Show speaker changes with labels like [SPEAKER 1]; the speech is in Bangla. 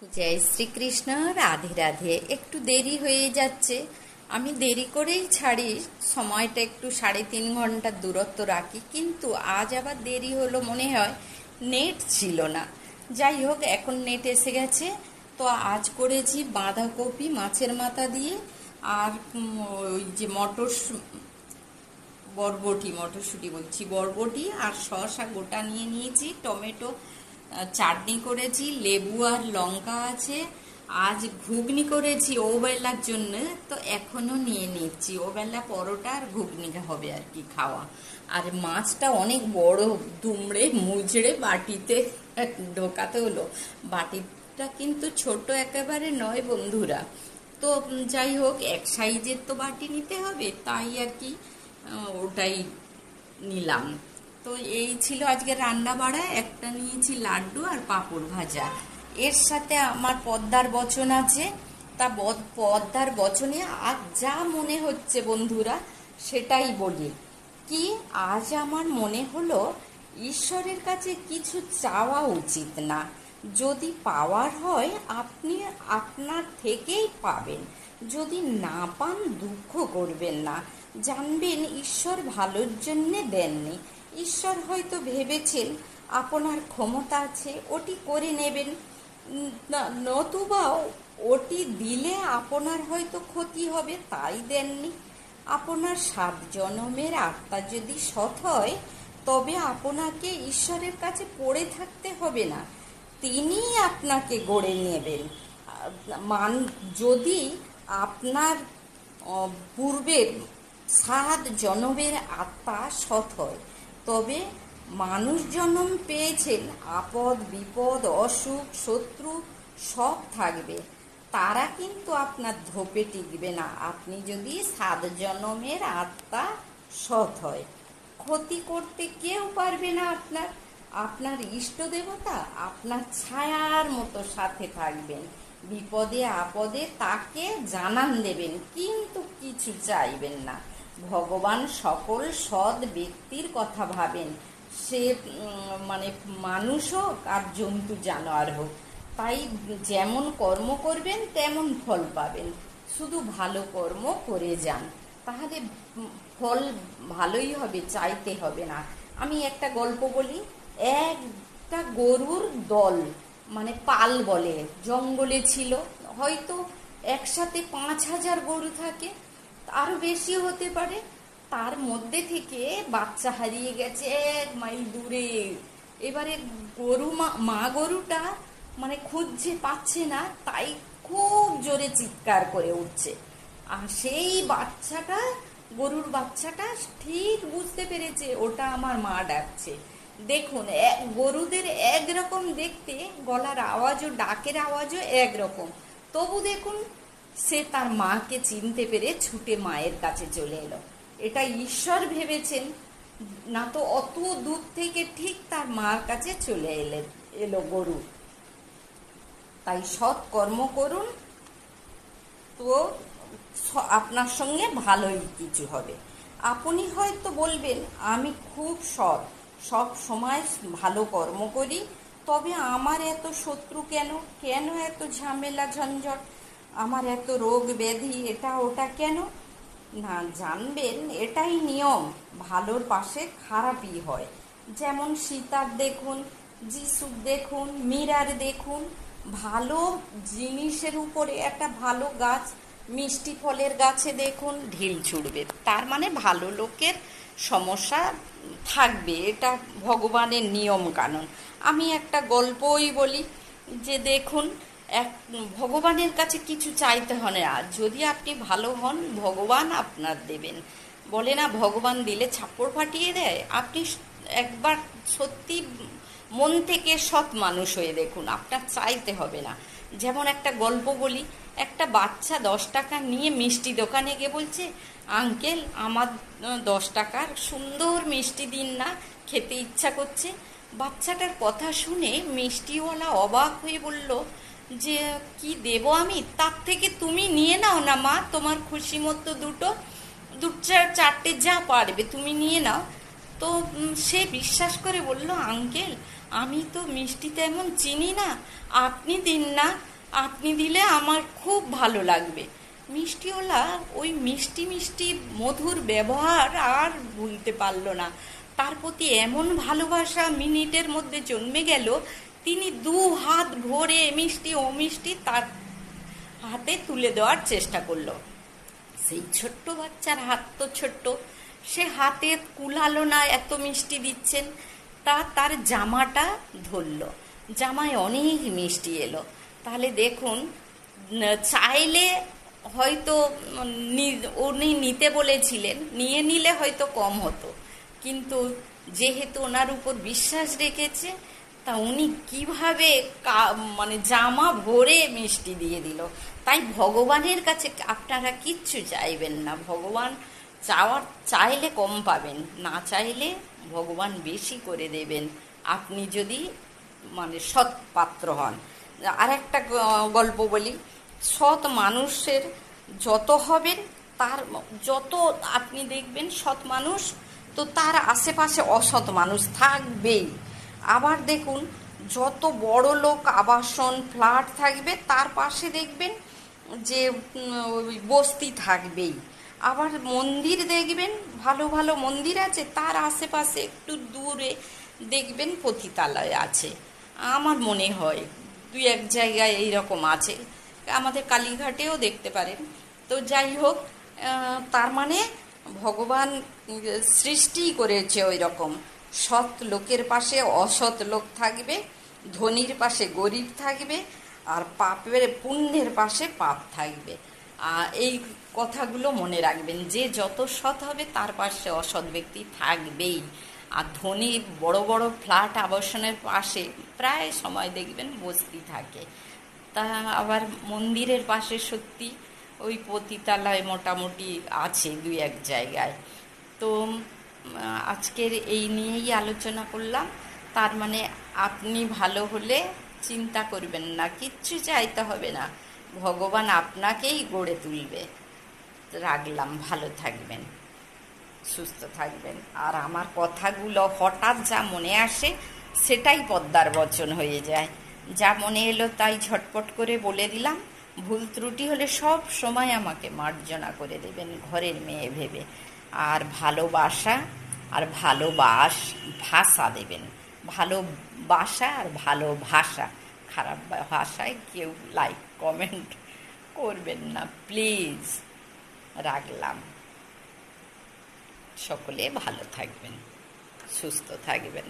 [SPEAKER 1] জয় শ্রীকৃষ্ণ। রাধে রাধে। একটু দেরি হয়ে যাচ্ছে, আমি দেরি করেই ছাড়ি, সময়টা একটু 3.5 ঘন্টা দূরত্ব রাখি, কিন্তু আজ আবার দেরি হলো মনে হয় নেট ছিল না। যাই হোক, এখন নেট এসে গেছে। তো আজ করেছি বাঁধাকপি মাছের মাথা দিয়ে, আর ওই যে মটরশুঁটি বলছি, বরবটি আর শসা গোটা নিয়ে নিয়েছি, টমেটো চাটনি করেছি, লেবু আর লঙ্কা আছে। আজ ঘুগনি করেছি ওবেলার জন্য, তো এখনো নিয়ে নিচ্ছি। ওবেলা পরোটা আর ঘুগনি হবে আর কি খাওয়া। আর মাছটা অনেক বড়, দুমড়ে মুচড়ে বাটিতে ঢোকাতে হলো। বাটিটা কিন্তু ছোট একেবারে নয় বন্ধুরা। তো যাই হোক, এক সাইজের তো বাটি নিতে হবে, তাই আর কি ওটাই নিলাম। তো এই ছিল আজকে রান্না বাড়া। একটা নিয়েছি লাড্ডু আর পাঁপড় ভাজা। এর সাথে আমার পদ্মার বচন আছে, তা পদ্মার বচনে আজ যা মনে হচ্ছে বন্ধুরা সেটাই বলি। কি, আজ আমার মনে হলো ঈশ্বরের কাছে কিছু চাওয়া উচিত না, যদি পাওয়ার হয় আপনি আপনার থেকেই পাবেন, যদি না পান দুঃখ করবেন না, জানবেন ঈশ্বর ভালোর জন্যে দেননি। ঈশ্বর হয়তো ভেবেছেন আপনার ক্ষমতা আছে, ওটি করে নেবেন, নতুবা ওটি দিলে আপনার হয়তো ক্ষতি হবে, তাই দেননি। আপনার 7 জনমের আত্মা যদি সৎ হয়, তবে আপনাকে ঈশ্বরের কাছে পড়ে থাকতে হবে না, তিনিই আপনাকে গড়ে নেবেন। যদি আপনার পূর্বের 7 জনমের আত্মা সৎ হয়, তবে মানুষ জন্ম পেয়েছেন, আপদ বিপদ অসুখ শত্রু সব থাকবে, তারা কিন্তু আপনার ধোপে টিকবে না। আপনি যদি 7 জনমের আত্মা সৎ হয়, ক্ষতি করতে কেউ পারবে না। আপনার ইষ্ট দেবতা আপনার ছায়ার মতো সাথে থাকবেন, বিপদে আপদে তাকে জানান দেবেন, কিন্তু কিছু চাইবেন না। ভগবান সকল সৎ ব্যক্তির কথা ভাবেন, সে মানে মানুষ হোক আর জন্তু জানোয়ার হোক। তাই যেমন কর্ম করবেন তেমন ফল পাবেন, শুধু ভালো কর্ম করে যান, তাহলে ফল ভালোই হবে, চাইতে হবে না। আমি একটা গল্প বলি। একটা গরুর দল, মানে পাল বলে, জঙ্গলে ছিল, হয়তো একসাথে 5,000 গরু থাকে, আরো বেশি হতে পারে। তার মধ্যে থেকে বাচ্চা হারিয়ে গেছে 1 মাইল দূরে। এবারে মা গরুটা মানে খুঁজছে, পাচ্ছে না, তাই খুব জোরে চিৎকার করে উঠছে। আর সেই গরুর বাচ্চাটা ঠিক বুঝতে পেরেছে ওটা আমার মা ডাকছে। দেখুন, গরুদের একরকম দেখতে, গলার আওয়াজও ডাকের আওয়াজও একরকম, তবু দেখুন সে তার মাকে চিনতে পেরে ছুটে মায়ের কাছে চলে এলো। এটা ঈশ্বর ভেবেছেন, না তো অত দূর থেকে ঠিক তার মার কাছে চলে এলো গরু। তাই সৎ কর্ম করুন, তো আপনার সঙ্গে ভালোই কিছু হবে। আপনি হয়তো বলবেন, আমি খুব সব সময় ভালো কর্ম করি, তবে আমার এত শত্রু কেন, এত ঝামেলা ঝঞ্ঝট, আমার এত রোগ ব্যাধি, এটা ওটা কেন? না, জানবেন এটাই নিয়ম, ভালোর পাশে খারাপই হয়। যেমন সীতার দেখুন, যিশুর দেখুন, মীরার দেখুন, ভালো জিনিসের উপরে একটা ভালো গাছ, মিষ্টি ফলের গাছে দেখুন ঢিল ছুড়বে, তার মানে ভালো লোকের সমস্যা থাকবে, এটা ভগবানের নিয়ম কানুন। আমি একটা গল্পই বলি, যে দেখুন, ভগবানের কাছে কিছু চাইতে হয় না, যদি আপনি ভালো হন ভগবান আপনার দেবেন। বলে না, ভগবান দিলে ছাপ্পড় ফাটিয়ে দেয়। আপনি একবার সত্যি মন থেকে সৎ মানুষ হয়ে দেখুন, আপনার চাইতে হবে না। যেমন একটা গল্প বলি, একটা বাচ্চা 10 টাকা নিয়ে মিষ্টি দোকানে গিয়ে বলছে, আঙ্কেল আমার 10 টাকার সুন্দর মিষ্টি দিন না, খেতে ইচ্ছা করছে। বাচ্চাটার কথা শুনে মিষ্টিওয়ালা অবাক হয়ে বলল যে, কি দেব আমি, তার থেকে তুমি নিয়ে নাও না মা, তোমার খুশি মতো দুটো 4টে যা পারবে তুমি নিয়ে নাও। তো সে বিশ্বাস করে বলল, আঙ্কেল আমি তো মিষ্টি তেমন চিনি না, আপনি দিন না। আপনি দিলে আমার খুব ভালো লাগবে। মিষ্টিওয়ালা ওই মিষ্টি মিষ্টি মধুর ব্যবহার আর ভুলতে পারল না। তার প্রতি এমন ভালোবাসা মিনিটের মধ্যে জন্মে গেল, তিনি 2 হাত ভরে মিষ্টি ও মিষ্টি তার হাতে তুলে দেওয়ার চেষ্টা করলো। সেই ছোট্ট বাচ্চার হাত তো ছোট্ট, সে হাতে কুলালো না, এত মিষ্টি দিচ্ছেন। তার জামাটা ধরলো, জামায় অনেক মিষ্টি এলো। তাহলে দেখুন, চাইলে হয়তো উনি নিতে বলেছিলেন, নিয়ে নিলে হয়তো কম হতো, কিন্তু যেহেতু ওনার উপর বিশ্বাস রেখেছে, তা উনি কিভাবে মানে জামা ভরে মিষ্টি দিয়ে দিল। তাই ভগবানের কাছে আপনারা কিচ্ছু চাইবেন না। ভগবান চাইলে কম পাবেন, না চাইলে ভগবান বেশি করে দেবেন, আপনি যদি মানে সৎ পাত্র হন। আর একটা গল্প বলি। সৎ মানুষের যত হবেন, তার যত আপনি দেখবেন সৎ মানুষ, তো তার আশেপাশে অসৎ মানুষ থাকবেই। আবার দেখুন, যত বড় লোক আবাসন ফ্ল্যাট থাকবে, তার পাশে দেখবেন যে ওই বস্তি থাকবেই। আবার মন্দির দেখবেন, ভালো ভালো মন্দির আছে, তার আশেপাশে একটু দূরে দেখবেন পতিতালয় আছে। আমার মনে হয় 2-1 জায়গায় এইরকম আছে, আমাদের কালীঘাটেও দেখতে পারেন। তো যাই হোক, তার মানে ভগবান সৃষ্টি করেছে ওই রকম। সৎ লোকের পাশে অসৎ লোক থাকবে, ধনীর পাশে গরিব থাকবে, আর পাপের পুণ্যের পাশে পাপ থাকবে। এই কথাগুলো মনে রাখবেন, যে যত সৎ হবে তার পাশে অসৎ ব্যক্তি থাকবেই। আর ধনী বড় বড় ফ্ল্যাট আবাসনের পাশে প্রায় সময় দেখবেন বস্তি থাকে। তা আবার মন্দিরের পাশে সত্যি ওই পতিতালয় মোটামুটি আছে 2-1 জায়গায়। তো আজকের এই নিয়েই আলোচনা করলাম। তার মানে আপনি ভালো হলে চিন্তা করবেন না, কিচ্ছু চাইতে হবে না, ভগবান আপনাকেই গড়ে তুলবে। রাখলাম, ভালো থাকবেন, সুস্থ থাকবেন। আর আমার কথাগুলো হঠাৎ যা মনে আসে সেটাই পদ্মার বচন হয়ে যায়। যা মনে এলো তাই ঝটপট করে বলে দিলাম। ভুল ত্রুটি হলে সব সময় আমাকে মার্জনা করে দেবেন, ঘরের মেয়ে ভেবে। আর ভালোবাসা আর ভাষা দেবেন, ভালোবাসা আর ভালো ভাষা। খারাপ ভাষায় কেউ লাইক কমেন্ট করবেন না প্লিজ। রাখলাম, সকলে ভালো থাকবেন, সুস্থ থাকবেন।